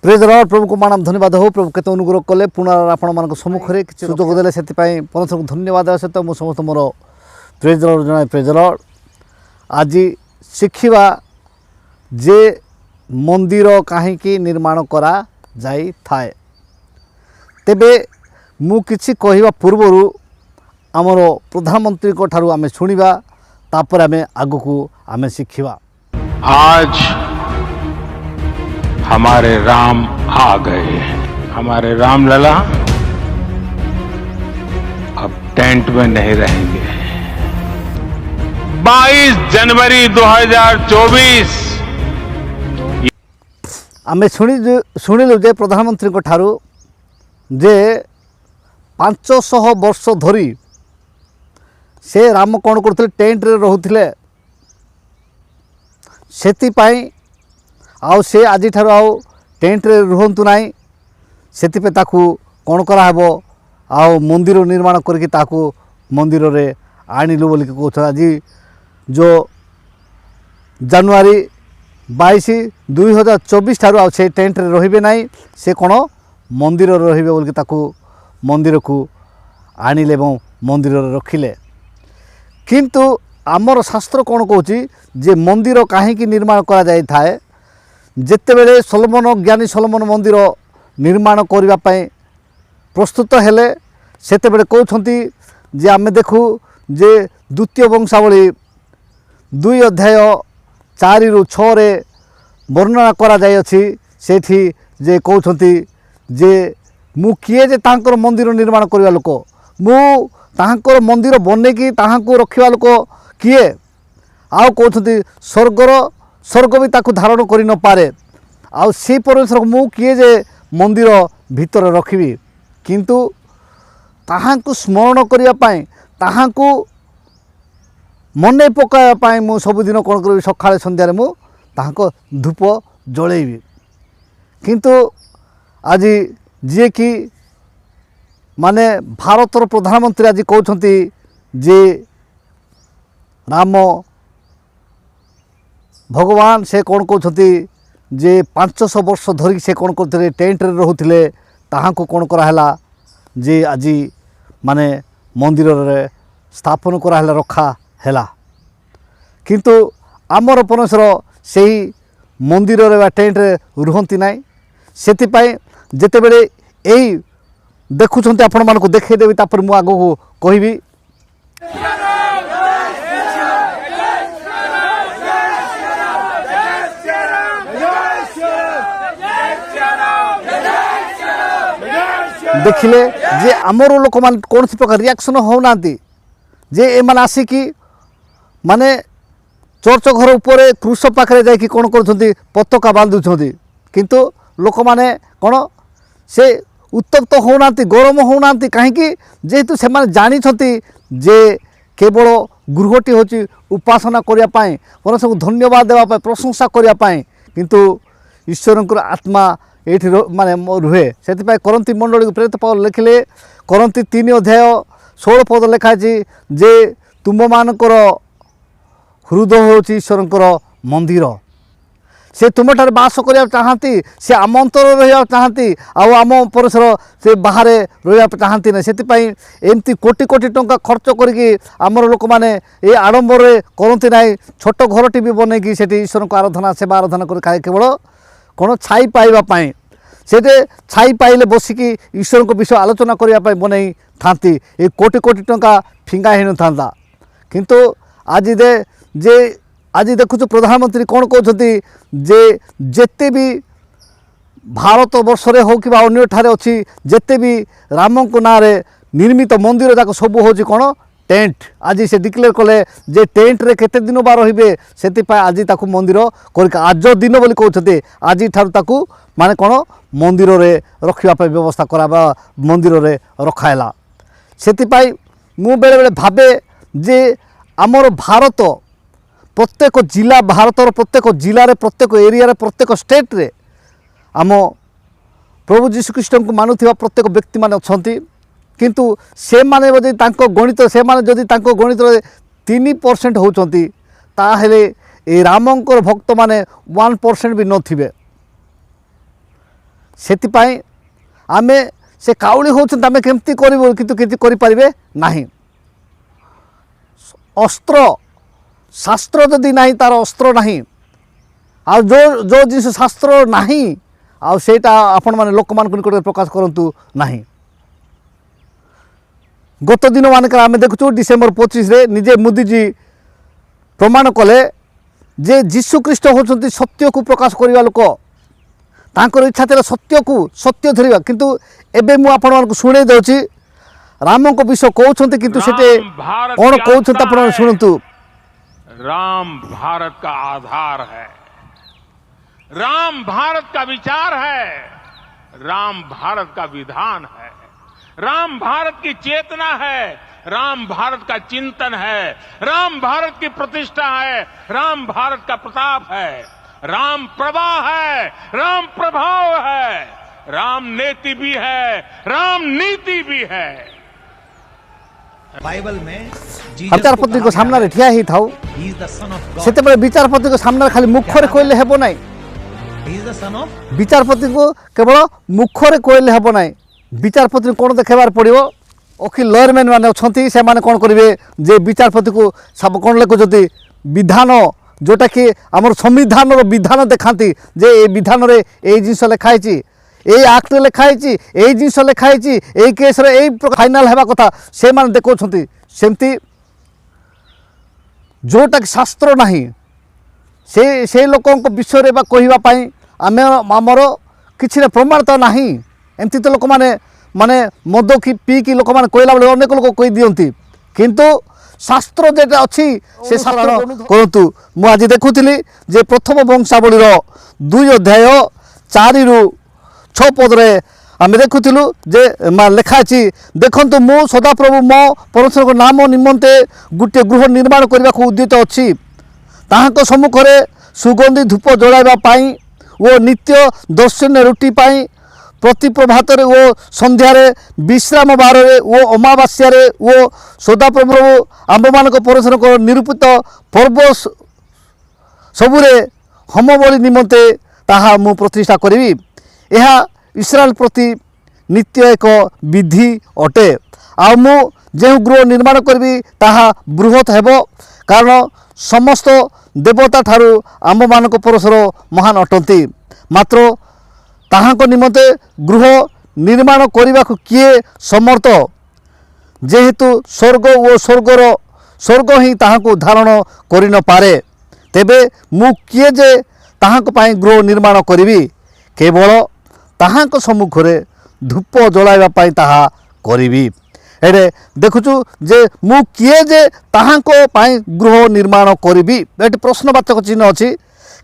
Praise Lord प्रभु को मानम धन्यवाद हो प्रभु केते अनुग्रह कले पुनः आपण मान सम्मुख में सुजोग देले से परमेश्वर को धन्यवाद सहित मु समस्त मोर प्रेज लॉर्ड जनाए प्रेज लॉर्ड आज शिखिबा जे मंदिर कहीं निर्माण करा जाई थाए तेबे मु किछि कहिबा पूर्वरु आमर प्रधानमंत्री को ठारू आमे सुनिबा तापर आमे आगु आमे शिखिबा। आज हमारे राम आ गए। हमारे राम लला अब टेंट में नहीं रहेंगे। 22 जनवरी 2024 आमे शुणिलु जे प्रधानमंत्री को ठारू जे 500 वर्ष धरी से राम कौन करते टेंट रे रोते से आउ से आज ठार आउ टेंट रे रुहंतु नाई से कौन कराहब आउ मंदिर निर्माण करके ताकू मंदिर रे आणिलु बोल कहते आज जो जनवरी 22 2024 ठार आउ से टेंट रे रहिबे नाई से कौन मंदिर रहिबे बोल ताकू मंदिर को आणिले एवं मंदिर रखिले किंतु आमर शास्त्र कौन कहूँ जे मंदिर कहीं निर्माण करा जाई थाए जेते बेले सोलोमन ज्ञानी सोलोमन मंदिर निर्माण करने प्रस्तुत हेले सेते बेले कहते जे आमे देखू जे द्वितीय वंशावली 2 अध्याय 4 ରୁ 6 रे वर्णना करा जाय अछि सेठी जे कहते जे मु किए जे तांकर मंदिर निर्माण करवा लोक मु तांकर मंदिर बने कि ताहाको रखिवा लोक किए आउ कहते स्वर्ग भी ताकू धारण कर न पारे आउ से परमेश्वर मु किए जे मंदिर भीतर रखिबी किंतु ताहाको स्मरण करिया पाए ताहाको मने पकाया पाए मु सबुदिन कौन करी सकाळे संध्यारे मु ताहाको धूप जळेबी किंतु आज जे कि माने भारतर प्रधानमंत्री आज कहते जे राम भगवान से कौन कहते जे 500 वर्ष धरिक से कौन करते टेंट रे रोते ताहाको कौन कराला जे आज माने मंदिर रे स्थापन कराला रखा हैला किंतु आमर परमेश्वर सेही मंदिर रे टेंट रे रुहंती नाई सेति पाई जेते बेले एई देखुछन्ते आपण मानको देखै देबी तापर मु आगो कहबी देखिले जे आमर लोक मान कौन प्रकार रिएक्शन होना जे ए मान आसिकी माने चर्च घर ऊपर क्रूस पाखे जाकि कौन कर पताका बांधुंट किंतु लोक माने कौन से उत्तप्त होना गरम होना कहीं जेहेतु से जानी जे केवल गृहटी हूँ उपासना करने परमेश्वर को धन्यवाद देवाई प्रशंसा करने किंतु ईश्वर आत्मा ये माने रुहे से करंती मंडली को प्रेरित पाउल लिखिले करंती 3 अध्याय 16 पद लिखाई जे तुम मानकर हृदय होची ईश्वर मंदिर से तुम ठार बास करने चाहती से आम अंतर रहा चाहती आम परमेश्वर से बाहर रहा चाहती ना से एमती कोटी कोटी टंका खर्च करके आमर लोक मैंने ये आडंबर करती ना छोट घरटी भी बनईकि से ईश्वर को आराधना सेवा आराधना कर केवल कौन छाई पाइबापी से छाई पाइले बसिकी ईश्वर को विषय आलोचना करने बनई थांती ये कोटी कोटी टंका फिंगा ही न था किंतु आज जे आज देखु प्रधानमंत्री कौन कहते जे जेते भी भारत वर्ष रे हो कि अन्य ठारे अच्छी जेते भी राम को ना रे निर्मित मंदिर जाक सब हूँ कौन टेंट आज से डिक्लेयर कले जे टेंट रे केते दिन बार रहिबे सेति पाए आज ताकू मंदिर कर आज दिन बोली कहते आज ठार ताकू माने कौन मंदिर रे रखिबा पे व्यवस्था कराबा मंदिर रे रखायला सेति पाई मु बेले बेले भाबे जे आमर भारत प्रत्येक जिला भारतर प्रत्येक जिले में प्रत्येक एरिया प्रत्येक स्टेट रे आम प्रभु जीशु ख्रीष्ट को मानुवा प्रत्येक व्यक्ति मान अच्छा किंतु से माने जदि तांको गणित से माने जदि तांको गणित 3% होचंती ताहेले ए रामंकर भक्त माने 1% भी नथिबे ସେଥିପାଇଁ ଆମେ ସେ କାଉଳି ହେଉଛନ୍ତି ଆମେ କେମିତି କରିବୁ କିନ୍ତୁ କିଛି କରିପାରିବେ ନାହିଁ। ଅସ୍ତ୍ର ଶାସ୍ତ୍ର ଯଦି ନାହିଁ ତାର ଅସ୍ତ୍ର ନାହିଁ। ଆଉ ଯେଉଁ ଜିନିଷ ଶାସ୍ତ୍ର ନାହିଁ ଆଉ ସେଇଟା ଆପଣମାନେ ଲୋକମାନଙ୍କ ନିକଟରେ ପ୍ରକାଶ କରନ୍ତୁ ନାହିଁ। ଗତ ଦିନ ମାନଙ୍କରେ ଆମେ ଦେଖୁଛୁ ଡିସେମ୍ବର 25ରେ ନିଜେ ମୋଦିଜୀ ପ୍ରମାଣ କଲେ ଯେ ଯୀଶୁଖ୍ରୀଷ୍ଟ ହେଉଛନ୍ତି ସତ୍ୟକୁ ପ୍ରକାଶ କରିବା ଲୋକ। ତାଙ୍କର ଇଚ୍ଛା ଥିଲା ସତ୍ୟକୁ ସତ୍ୟ ଧରିବା। କିନ୍ତୁ ଏବେ ମୁଁ ଆପଣମାନଙ୍କୁ ଶୁଣେଇ ଦେଉଛି ରାମଙ୍କ ବିଷୟ କହୁଛନ୍ତି କିନ୍ତୁ ସେଠି କ'ଣ କହୁଛନ୍ତି ଆପଣମାନେ ଶୁଣନ୍ତୁ। राम भारत का आधार है, राम भारत का विचार है, राम भारत का विधान है, राम भारत की चेतना है, राम भारत का चिंतन है, राम भारत की प्रतिष्ठा है, राम भारत का प्रताप है, राम प्रवाह है, राम प्रभाव है, राम नेति भी है, राम नीति भी है। बाइबल में विचारपति को सामने ठिया ही था से विचारपति को सामने खाली मुखरे कहले हेब ना। विचारपति को केवल मुखरे कहले हेब ना। विचारपति कौन देखार पड़ो वकील लयरमैन मैंने अच्छा से कौन करेंगे जे विचारपति को सब कौन लिखुं विधान जोटा कि आम संविधान विधान देखाती जे ये विधान में यही जिनस लिखाई এই আক্টে লেখা হয়েছি এই জিনিস লেখা হয়েছি এই কেসরে এই ফাইনাল হওয়া কথা সে মানে দেখুଛନ୍ତି সেমতি जोटा कि शास्त्र नहीं से लोकों विषय बा कहवाई आम आमर किसी प्रमाण तो ना एमती तो लोक मैंने माने मद कि पीकी लोक मैंने कहला बेले अनेक लोक कही दिखती किंतु शास्त्र जेटा अच्छी से शास्त्र करतु। मुझे देखुली जे प्रथम वंशावलीर 2 अध्याय 4 ରୁ 6 पदरे आम देखुलु जे लिखाई देखु मु सदाप्रभु मो परमेश्वर नाम निमंते गोटे गृह निर्माण करने को उद्यत अच्छी ताहां सम्मुखें सुगंधी धूप जलाइवाई वो नित्य दर्शन्य रुटी पाई प्रति प्रभात वो संध्यारे विश्राम बार वो अमावास्या वो सदाप्रभु आम मान परमेश्वर निरूपित पर्व सबुरे होम बलि निमंते ताहा मु प्रतिष्ठा करी। यह इस्राएल प्रति नित्य एक विधि अटे आ मु जो गृह निर्माण करी ताहा बृहत हेब कारण समस्त देवता ठारू आम मान परमेश्वर महान अटंती मात्र ताहांको निमंते गृह निर्माण करने को किए समर्थ जेहेतु स्वर्ग और स्वर्ग ही ताहांको धारण करि न पारे तेबे मु किए जे ताहांको पाई गृह निर्माण करी केवल ताहांको सम्मुखें धूप जलाइवाई ताहा करी। एडे देखुचु जे मु किए जे ताहांको पाई गृह निर्माण करी एटी प्रश्नवाचक चिन्ह अच्छी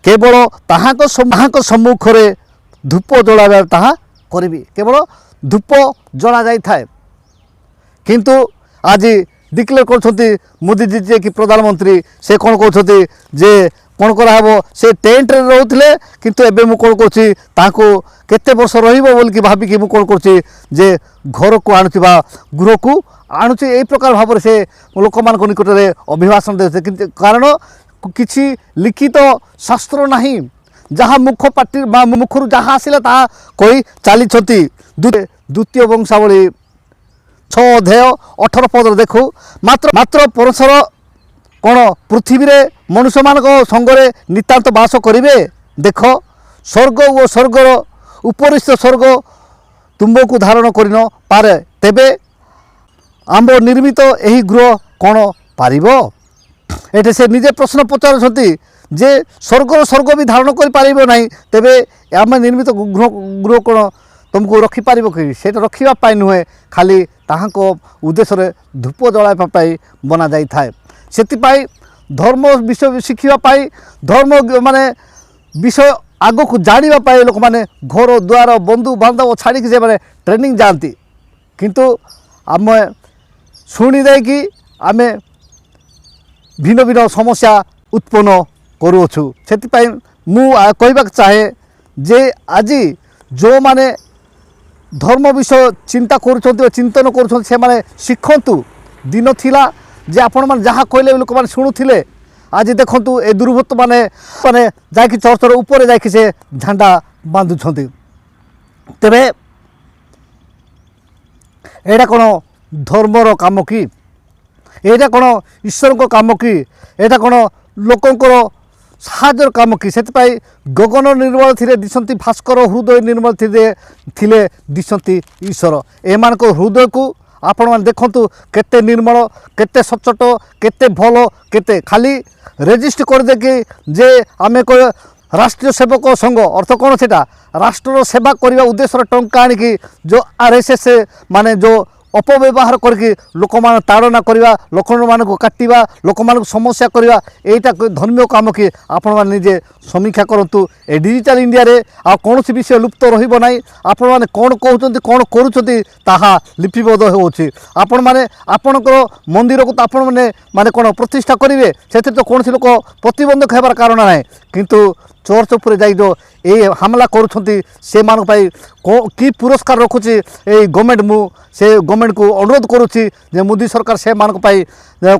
केवल ताहांको सम्मुखें धूप जलाइबा ताहा करी केवल धूप जला जाई थाए किंतु आज डिक्लेयर करछंती मोदी जी जे कि प्रधानमंत्री से कौन कहते जे कौन कराब से टेंट रे रोते किंतु एबे मु कौन कहछि ताको केते वर्ष रहिबो बोल कि भाबिकी मु कौन करछि जे घर को आणुथिबा गृह को आणुछि एई प्रकार भाव से लोक मान निकट में अभिभाषण देते किंतु कारण किछि लिखित शास्त्र नहीं जहाँ मुख पाटी मुखर जहाँ आसला ता कही चली द्वितीय वंशावली 6 अध्याय 18 पद देखु मात्र परमेश्वर कौन पृथ्वी रे मनुष्य मान संगे नितांत बास करेंगे देख स्वर्ग और स्वर्गर उपरिस्थ स्वर्ग तुमको धारण कर न पारे तेबे आम निर्मित यही गृह कौन पारिबो एटे से निजे प्रश्न पचार जे स्वर्ग भी धारण कर ना तेबे आम निर्मित गृह कौन तुमको रखिपार कि से रखापी नुहे खाली ताहांको उद्देश्य धूप जलाइवाई बना जाई थाए से धर्म विषय शिखापी धर्म माने विषय आग को जानापी लोक मैंने घर द्वार बंधु बांधव छाड़ी से मैंने ट्रेनिंग जाती किंतु आम शुणी कि आम भिन्न भिन्न समस्या उत्पन्न करुछु से कहवाक चाहे जे आज जो माने धर्म विषय चिंता करुछंती चिंतन करुछंती से माने शिखंतु दिन थिला जे आपण माने जहाँ कहले लोक माने शुणुथिले आज देखंतु ए दुर्वृत्त माने माने जाकि चर्चर ऊपर जाकि से झंडा बांधुछंती ତେବେ ଏଇଟା କ'ଣ ଧର୍ମର କାମ କି? ଏଇଟା କ'ଣ ଈଶ୍ୱରଙ୍କ କାମ କି? ଏଇଟା କ'ଣ ଲୋକଙ୍କର ସାହାଯ୍ୟର କାମ କି? ସେଥିପାଇଁ ଗଗନ ନିର୍ମଳ ଥିଲେ ଦିଶନ୍ତି ଭାସ୍କର, ହୃଦୟ ନିର୍ମଳ ଥିଲେ ଦିଶନ୍ତି ଈଶ୍ୱର। ଏମାନଙ୍କ ହୃଦୟକୁ ଆପଣମାନେ ଦେଖନ୍ତୁ କେତେ ନିର୍ମଳ, କେତେ ସଚ୍ଚୋଟ, କେତେ ଭଲ, କେତେ ଖାଲି ରେଜିଷ୍ଟର କରିଦେଇକି ଯେ ଆମେ ରାଷ୍ଟ୍ରୀୟ ସେବକ ସଂଘ ଅର୍ଥ କ'ଣ ସେଟା? ରାଷ୍ଟ୍ରର ସେବା କରିବା ଉଦ୍ଦେଶ୍ୟରେ ଟଙ୍କା ଆଣିକି ଯେଉଁ RSS ମାନେ ଯେଉଁ ଅପବ୍ୟବହାର କରିକି ଲୋକମାନେ ତାଡ଼ନା କରିବା, ଲୋକମାନଙ୍କୁ କାଟିବା, ଲୋକମାନଙ୍କୁ ସମସ୍ୟା କରିବା, ଏଇଟା ଧର୍ମୀୟ କାମ କି? ଆପଣମାନେ ନିଜେ ସମୀକ୍ଷା କରନ୍ତୁ। ଏ ଡିଜିଟାଲ ଇଣ୍ଡିଆରେ ଆଉ କୌଣସି ବିଷୟ ଲୁପ୍ତ ରହିବ ନାହିଁ। ଆପଣମାନେ କ'ଣ କହୁଛନ୍ତି, କ'ଣ କରୁଛନ୍ତି ତାହା ଲିପିବଦ୍ଧ ହେଉଛି। ଆପଣମାନେ ଆପଣଙ୍କର ମନ୍ଦିରକୁ ତ ଆପଣମାନେ ମାନେ କ'ଣ ପ୍ରତିଷ୍ଠା କରିବେ, ସେଥିରେ ତ କୌଣସି ଲୋକ ପ୍ରତିବନ୍ଧକ ହେବାର କାରଣ ନାହିଁ। କିନ୍ତୁ ଚର୍ଚ୍ଚ ଉପରେ ଯାଇ ଯେଉଁ ଏଇ ହାମଲା କରୁଛନ୍ତି ସେମାନଙ୍କ ପାଇଁ କି ପୁରସ୍କାର ରଖୁଛି ଏଇ ଗଭର୍ଣ୍ଣମେଣ୍ଟ? ମୁଁ ସେ ଗଭର୍ଣ୍ଣମେଣ୍ଟକୁ ଅନୁରୋଧ କରୁଛି ଯେ ମୋଦି ସରକାର ସେମାନଙ୍କ ପାଇଁ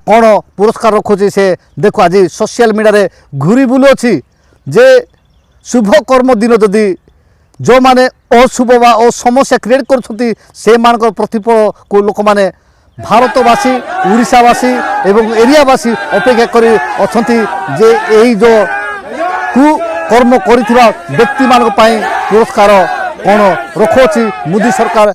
କ'ଣ ପୁରସ୍କାର ରଖୁଛି ସେ ଦେଖୁ। ଆଜି ସୋସିଆଲ ମିଡ଼ିଆରେ ଘୁରି ବୁଲୁଅଛି ଯେ ଶୁଭ କର୍ମ ଦିନ ଯଦି ଯେଉଁମାନେ ଅଶୁଭ ବା ସମସ୍ୟା କ୍ରିଏଟ୍ କରୁଛନ୍ତି ସେମାନଙ୍କର ପ୍ରତିଫଳକୁ ଲୋକମାନେ ଭାରତବାସୀ, ଓଡ଼ିଶାବାସୀ ଏବଂ ଏରିଆବାସୀ ଅପେକ୍ଷା କରି ଅଛନ୍ତି ଯେ ଏଇ ଯେଉଁ କର୍ମ କରିଥିବା ବ୍ୟକ୍ତିମାନଙ୍କ ପାଇଁ ପୁରସ୍କାର କ'ଣ ରଖୁଅଛି ମୋଦି ସରକାର,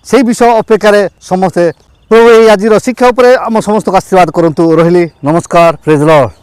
ସେଇ ବିଷୟ ଅପେକ୍ଷାରେ ସମସ୍ତେ। ପ୍ରଭୁ ଏଇ ଆଜିର ଶିକ୍ଷା ଉପରେ ଆମ ସମସ୍ତଙ୍କୁ ଆଶୀର୍ବାଦ କରନ୍ତୁ। ରହିଲି, ନମସ୍କାର, ପ୍ରେଜ୍ ଦ ଲର୍ଡ।